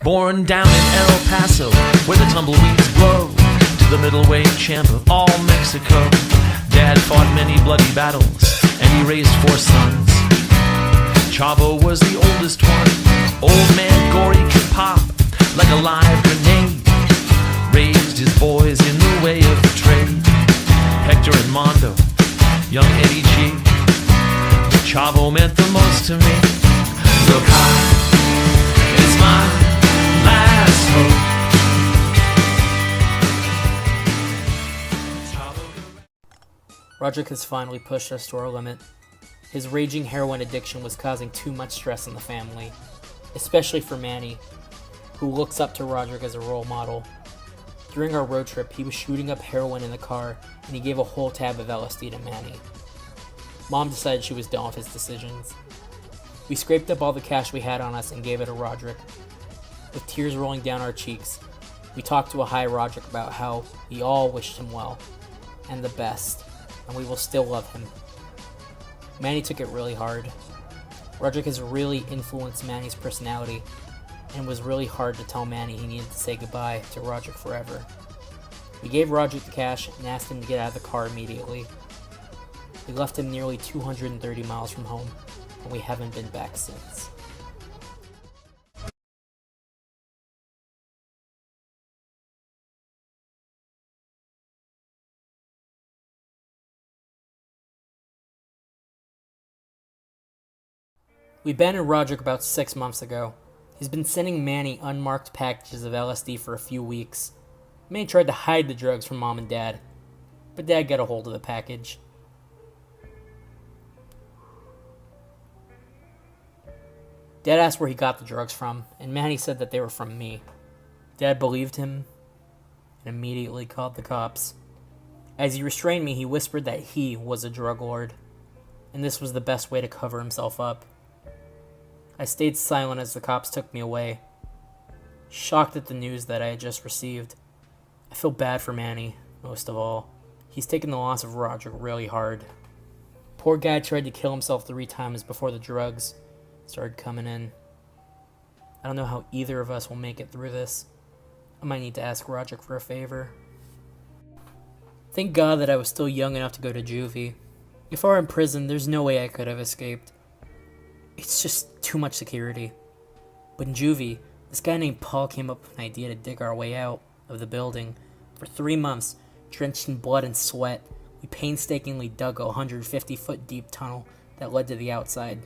Born down in El Paso, where the tumbleweeds blow, to the middleweight champ of all Mexico. Dad fought many bloody battles, and he raised 4 sons. Chavo was the oldest one. Old man Gory could pop like a live grenade. Raised his boys in the way of trade. Hector and Mondo, young Eddie G. Chavo meant the most to me. Look high, it's my last hope. Rodrick has finally pushed us to our limit. His raging heroin addiction was causing too much stress in the family, especially for Manny, who looks up to Rodrick as a role model. During our road trip, he was shooting up heroin in the car, and he gave a whole tab of LSD to Manny. Mom decided she was done with his decisions. We scraped up all the cash we had on us and gave it to Rodrick. With tears rolling down our cheeks, we talked to a high Rodrick about how we all wished him well, and the best, and we will still love him. Manny took it really hard. Rodrick has really influenced Manny's personality, and it was really hard to tell Manny he needed to say goodbye to Rodrick forever. We gave Rodrick the cash and asked him to get out of the car immediately. We left him nearly 230 miles from home, and we haven't been back since. We abandoned Rodrick about 6 months ago. He's been sending Manny unmarked packages of LSD for a few weeks. Manny tried to hide the drugs from Mom and Dad, but Dad got a hold of the package. Dad asked where he got the drugs from, and Manny said that they were from me. Dad believed him and immediately called the cops. As he restrained me, he whispered that he was a drug lord, and this was the best way to cover himself up. I stayed silent as the cops took me away, shocked at the news that I had just received. I feel bad for Manny, most of all. He's taken the loss of Rodrick really hard. Poor guy tried to kill himself 3 times before the drugs started coming in. I don't know how either of us will make it through this. I might need to ask Rodrick for a favor. Thank God that I was still young enough to go to juvie. If I were in prison, there's no way I could have escaped. It's just too much security. But in juvie, this guy named Paul came up with an idea to dig our way out of the building. For 3 months, drenched in blood and sweat, we painstakingly dug a 150-foot deep tunnel that led to the outside.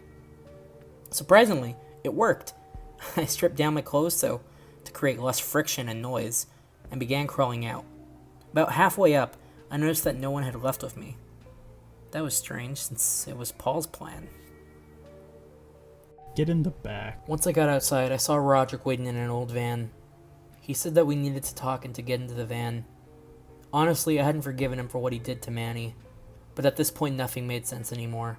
Surprisingly, it worked. I stripped down my clothes to create less friction and noise, and began crawling out. About halfway up, I noticed that no one had left with me. That was strange, since it was Paul's plan. Get in the back. Once I got outside, I saw Rodrick waiting in an old van. He said that we needed to talk and to get into the van. Honestly, I hadn't forgiven him for what he did to Manny, but at this point nothing made sense anymore.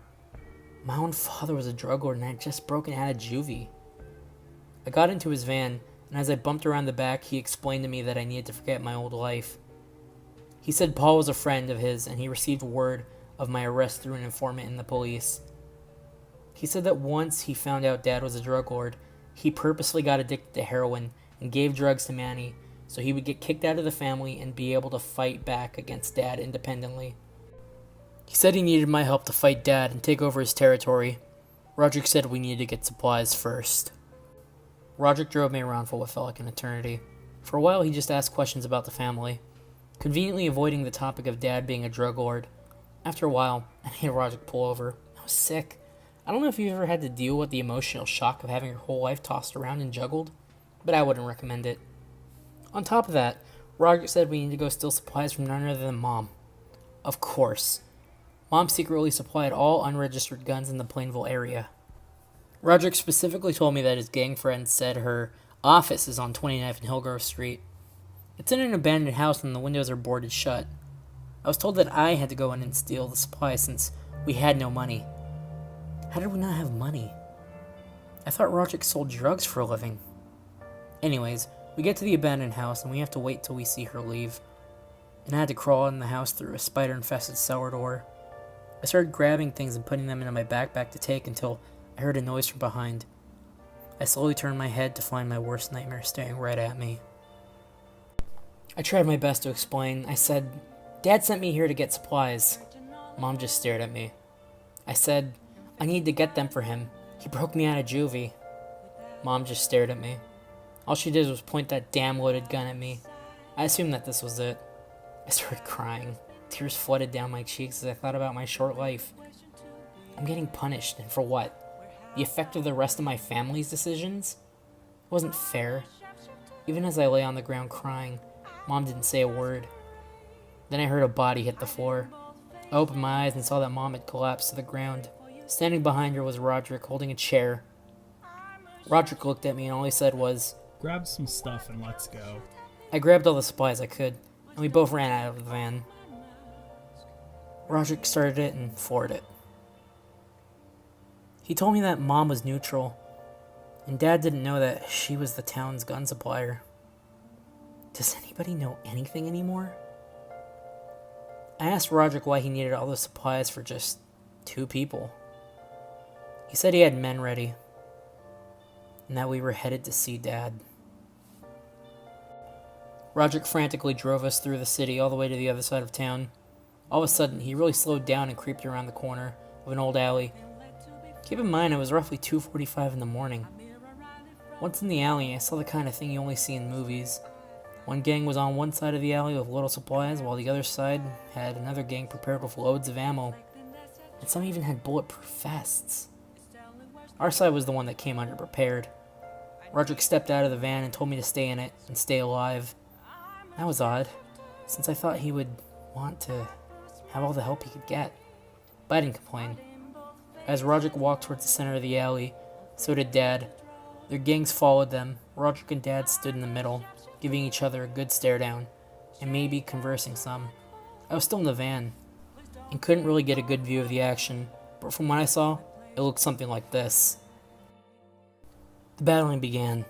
My own father was a drug lord and I had just broken out of juvie. I got into his van, and as I bumped around the back, he explained to me that I needed to forget my old life. He said Paul was a friend of his and he received word of my arrest through an informant in the police. He said that once he found out Dad was a drug lord, he purposely got addicted to heroin and gave drugs to Manny so he would get kicked out of the family and be able to fight back against Dad independently. He said he needed my help to fight Dad and take over his territory. Rodrick said we needed to get supplies first. Rodrick drove me around for what felt like an eternity. For a while, he just asked questions about the family, conveniently avoiding the topic of Dad being a drug lord. After a while, I made Rodrick pull over. I was sick. I don't know if you've ever had to deal with the emotional shock of having your whole life tossed around and juggled, but I wouldn't recommend it. On top of that, Rodrick said we need to go steal supplies from none other than Mom. Of course. Mom secretly supplied all unregistered guns in the Plainville area. Rodrick specifically told me that his gang friend said her office is on 29th and Hillgrove Street. It's in an abandoned house and the windows are boarded shut. I was told that I had to go in and steal the supplies since we had no money. How did we not have money? I thought Rodrick sold drugs for a living. Anyways, we get to the abandoned house and we have to wait till we see her leave. And I had to crawl in the house through a spider-infested cellar door. I started grabbing things and putting them into my backpack to take until I heard a noise from behind. I slowly turned my head to find my worst nightmare staring right at me. I tried my best to explain. I said, "Dad sent me here to get supplies." Mom just stared at me. I said, "I need to get them for him. He broke me out of juvie." Mom just stared at me. All she did was point that damn loaded gun at me. I assumed that this was it. I started crying. Tears flooded down my cheeks as I thought about my short life. I'm getting punished, and for what? The effect of the rest of my family's decisions? It wasn't fair. Even as I lay on the ground crying, Mom didn't say a word. Then I heard a body hit the floor. I opened my eyes and saw that Mom had collapsed to the ground. Standing behind her was Rodrick, holding a chair. Rodrick looked at me and all he said was, "Grab some stuff and let's go." I grabbed all the supplies I could, and we both ran out of the van. Rodrick started it and floored it. He told me that Mom was neutral, and Dad didn't know that she was the town's gun supplier. Does anybody know anything anymore? I asked Rodrick why he needed all the supplies for just 2 people. He said he had men ready, and that we were headed to see Dad. Rodrick frantically drove us through the city all the way to the other side of town. All of a sudden, he really slowed down and creeped around the corner of an old alley. Keep in mind, it was roughly 2:45 in the morning. Once in the alley, I saw the kind of thing you only see in movies. One gang was on one side of the alley with little supplies, while the other side had another gang prepared with loads of ammo. And some even had bulletproof vests. Our side was the one that came underprepared. Rodrick stepped out of the van and told me to stay in it and stay alive. That was odd, since I thought he would want to have all the help he could get. But I didn't complain. As Rodrick walked towards the center of the alley, so did Dad. Their gangs followed them. Rodrick and Dad stood in the middle, giving each other a good stare down, and maybe conversing some. I was still in the van, and couldn't really get a good view of the action, but from what I saw, it looked something like this. The battling began.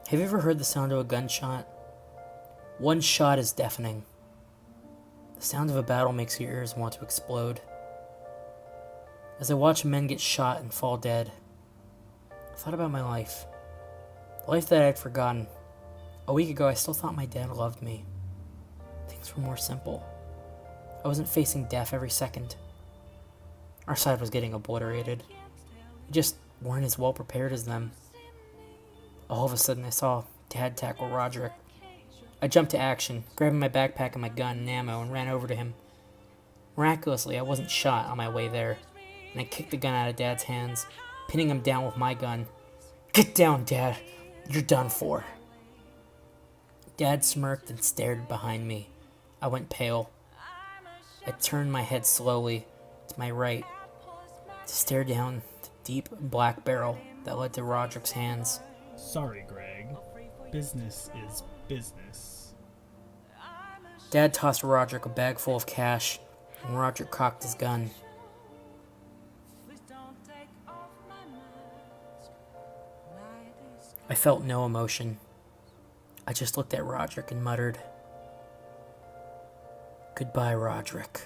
Have you ever heard the sound of a gunshot? One shot is deafening. The sound of a battle makes your ears want to explode. As I watched men get shot and fall dead, I thought about my life. The life that I had forgotten. A week ago, I still thought my dad loved me. Things were more simple. I wasn't facing death every second. Our side was getting obliterated. We just weren't as well prepared as them. All of a sudden, I saw Dad tackle Rodrick. I jumped to action, grabbing my backpack and my gun and ammo, and ran over to him. Miraculously, I wasn't shot on my way there, and I kicked the gun out of Dad's hands, pinning him down with my gun. "Get down, Dad! You're done for." Dad smirked and stared behind me. I went pale. I turned my head slowly to my right to stare down the deep black barrel that led to Rodrick's hands. "Sorry, Greg. Business is business." Dad tossed Rodrick a bag full of cash, and Rodrick cocked his gun. I felt no emotion. I just looked at Rodrick and muttered, "Goodbye, Rodrick."